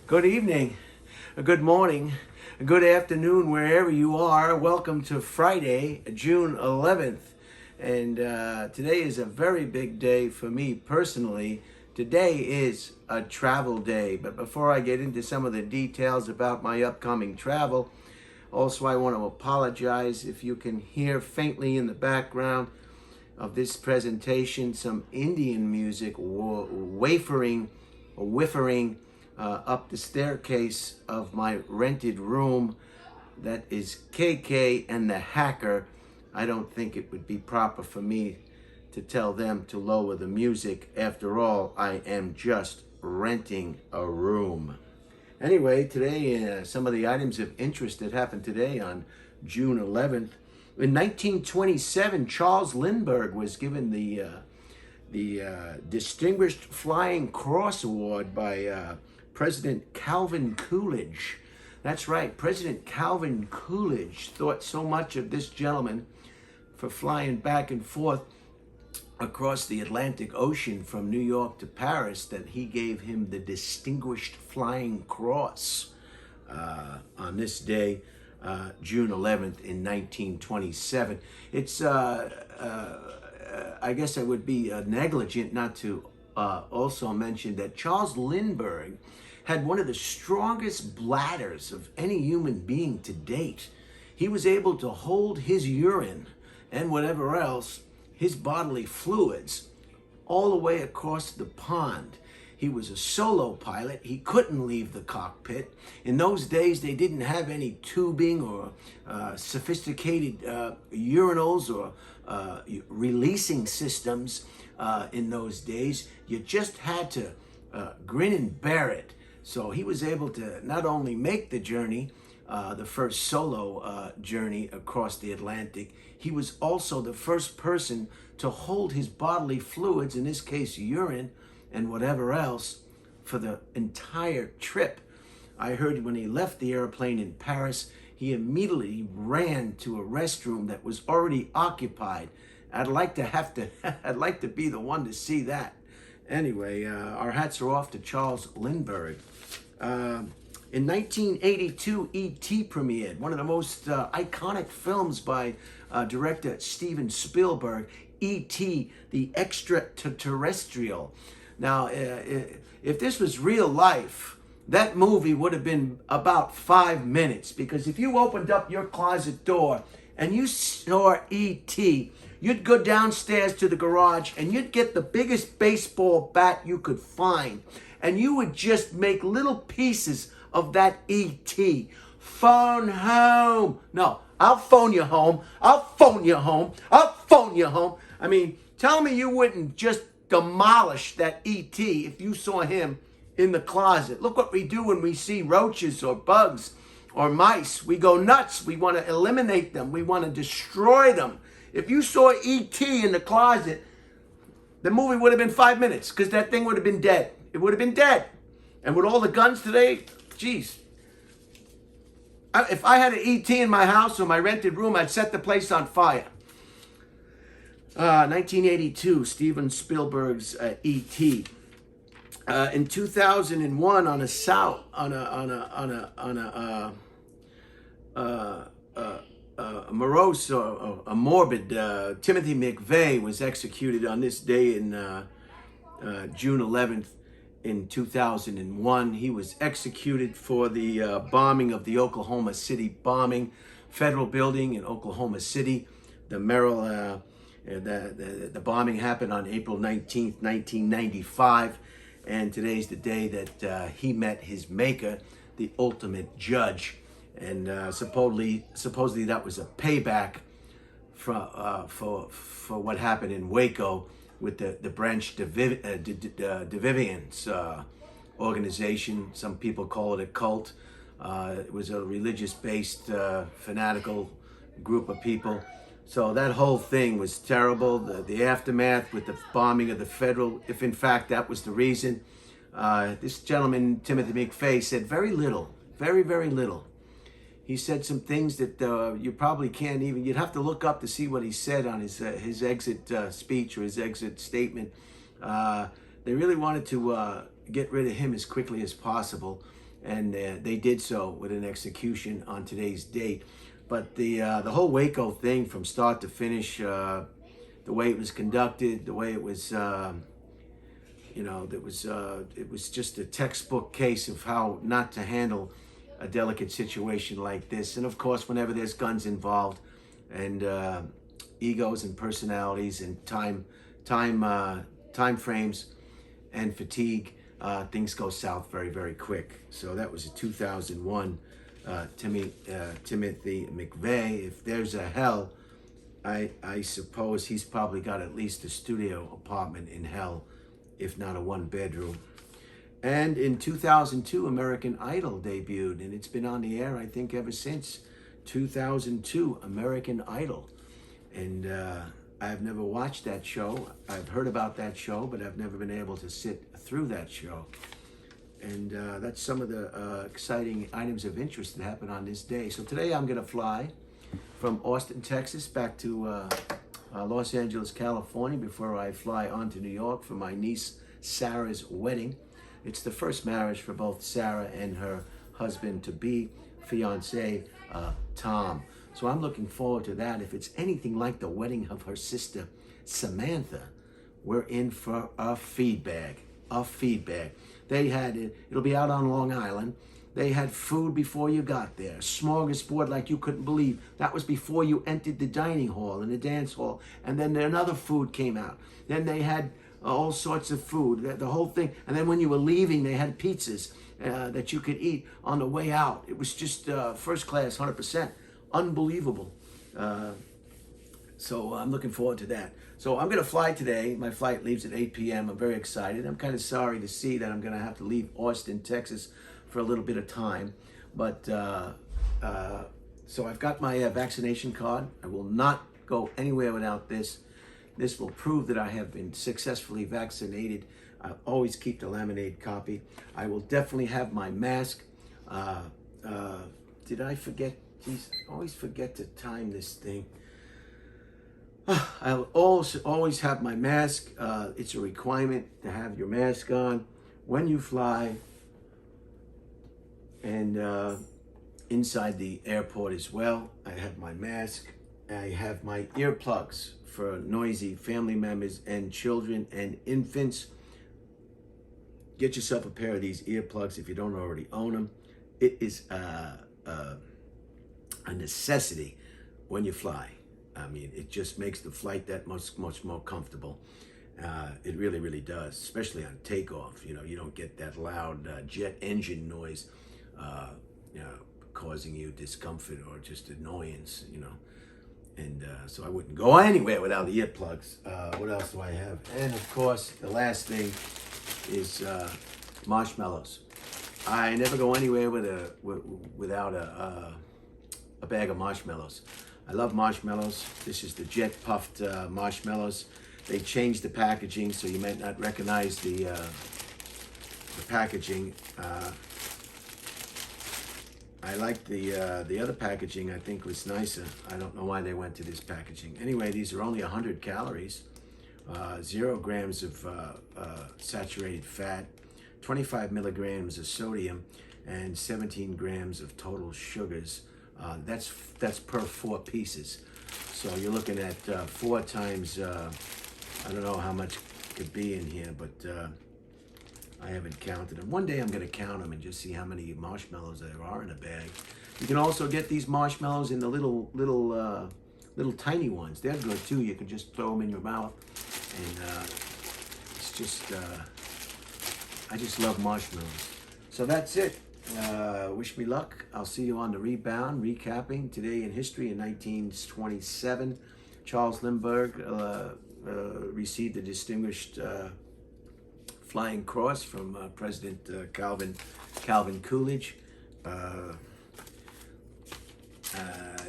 Good evening, good morning, good afternoon, wherever you are. Welcome to Friday, June 11th. And today is a very big day for me personally. Today is a travel day. But before I get into some of the details about my upcoming travel, also I want to apologize if you can hear faintly in the background of this presentation some Indian music wafering or whiffering up the staircase of my rented room. That is KK and the Hacker. I don't think it would be proper for me to tell them to lower the music. After all, I am just renting a room. Anyway, today, some of the items of interest that happened today on June 11th. In 1927, Charles Lindbergh was given the Distinguished Flying Cross Award by President Calvin Coolidge. That's right, President Calvin Coolidge thought so much of this gentleman for flying back and forth across the Atlantic Ocean from New York to Paris that he gave him the Distinguished Flying Cross on this day, June 11th in 1927. It's, I guess I would be negligent not to also mention that Charles Lindbergh had one of the strongest bladders of any human being to date. He was able to hold his urine and whatever else, his bodily fluids, all the way across the pond. He was a solo pilot. He couldn't leave the cockpit. In those days, they didn't have any tubing or sophisticated urinals or releasing systems in those days. You just had to grin and bear it. So he was able to not only make the journey, the first solo journey across the Atlantic, he was also the first person to hold his bodily fluids, in this case urine and whatever else, for the entire trip. I heard when he left the airplane in Paris, he immediately ran to a restroom that was already occupied. I'd like to be the one to see that. Anyway, our hats are off to Charles Lindbergh. In 1982, E.T. premiered, one of the most iconic films by director Steven Spielberg, E.T. the Extraterrestrial. Now, if this was real life, that movie would have been about 5 minutes, because if you opened up your closet door and you saw E.T., you'd go downstairs to the garage and you'd get the biggest baseball bat you could find, and you would just make little pieces of that E.T. Phone home. No, I'll phone you home. I'll phone you home. I'll phone you home. I mean, tell me you wouldn't just demolish that E.T. if you saw him in the closet. Look what we do when we see roaches or bugs or mice. We go nuts. We want to eliminate them. We want to destroy them. If you saw E.T. in the closet, the movie would have been 5 minutes, because that thing would have been dead. It would have been dead. And with all the guns today, geez. If I had an E.T. in my house or my rented room, I'd set the place on fire. 1982, Steven Spielberg's E.T. In 2001, on a morose or a morbid, Timothy McVeigh was executed on this day in June 11th in 2001. He was executed for the bombing of the Oklahoma City bombing, federal building in Oklahoma City. The bombing happened on April 19th, 1995, and today's the day that he met his maker, the ultimate judge. And supposedly that was a payback for what happened in Waco with the Branch Davidians organization. Some people call it a cult. It was a religious-based, fanatical group of people. So that whole thing was terrible. The aftermath with the bombing of the federal, if in fact that was the reason. This gentleman, Timothy McVeigh, said very little, very, very little. He said some things that you probably can't even, you'd have to look up to see what he said on his exit speech or his exit statement. They really wanted to get rid of him as quickly as possible. and they did so with an execution on today's date. But the whole Waco thing, from start to finish, the way it was conducted, the way it was, it was just a textbook case of how not to handle a delicate situation like this. And of course, whenever there's guns involved, and egos and personalities and time frames and fatigue, things go south very, very quick. So that was a 2001 Timothy McVeigh. If there's a hell, I suppose he's probably got at least a studio apartment in hell, if not a one bedroom. And in 2002, American Idol debuted, and it's been on the air, I think, ever since 2002, American Idol. And I've never watched that show. I've heard about that show, but I've never been able to sit through that show. And that's some of the exciting items of interest that happened on this day. So today I'm going to fly from Austin, Texas, back to Los Angeles, California, before I fly on to New York for my niece Sarah's wedding. It's the first marriage for both Sarah and her husband-to-be, fiancé, Tom. So I'm looking forward to that. If it's anything like the wedding of her sister, Samantha, we're in for a feed bag. They had it, it'll be out on Long Island. They had food before you got there. Smorgasbord like you couldn't believe. That was before you entered the dining hall and the dance hall. And then another food came out. Then they had all sorts of food, the whole thing. And then when you were leaving, they had pizzas that you could eat on the way out. It was just first class, 100%. Unbelievable. So I'm looking forward to that. So I'm going to fly today. My flight leaves at 8 p.m. I'm very excited. I'm kind of sorry to see that I'm going to have to leave Austin, Texas for a little bit of time. But so I've got my vaccination card. I will not go anywhere without this. This will prove that I have been successfully vaccinated. I always keep the laminated copy. I will definitely have my mask. Did I forget? Geez, I always forget to time this thing. I'll always have my mask. It's a requirement to have your mask on when you fly, and inside the airport as well. I have my mask. I have my earplugs for noisy family members and children and infants. Get yourself a pair of these earplugs if you don't already own them. It is a necessity when you fly. I mean, it just makes the flight that much more comfortable. It really, really does, especially on takeoff. You know, you don't get that loud jet engine noise, causing you discomfort or just annoyance, And so I wouldn't go anywhere without the earplugs. What else do I have? And of course, the last thing is marshmallows. I never go anywhere without a bag of marshmallows. I love marshmallows. This is the jet puffed marshmallows. They changed the packaging, so you might not recognize the packaging. I like the other packaging. I think was nicer. I don't know why they went to this packaging. Anyway, these are only 100 calories, 0 grams of saturated fat, 25 milligrams of sodium, and 17 grams of total sugars. That's per 4 pieces. So you're looking at 4 times. I don't know how much could be in here, but I haven't counted them. One day I'm going to count them and just see how many marshmallows there are in a bag. You can also get these marshmallows in the little tiny ones. They're good too. You can just throw them in your mouth, and it's just I just love marshmallows. So that's it. Wish me luck. I'll see you on the rebound, recapping today in history. In 1927, Charles Lindbergh received a distinguished Flying Cross from President Calvin Coolidge.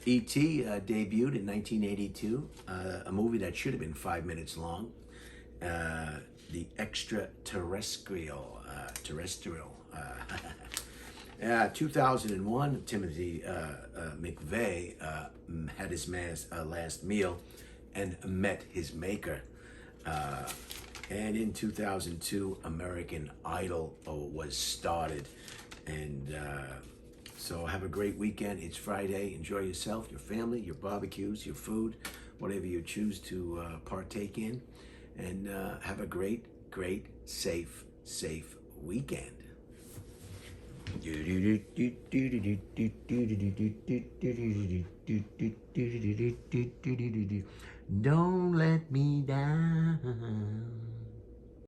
E.T. debuted in 1982, a movie that should have been 5 minutes long. The Extraterrestrial. 2001, Timothy McVeigh had his last meal and met his maker. And in 2002, American Idol was started. And so have a great weekend. It's Friday. Enjoy yourself, your family, your barbecues, your food, whatever you choose to partake in. And have a great, safe weekend. Don't let me down.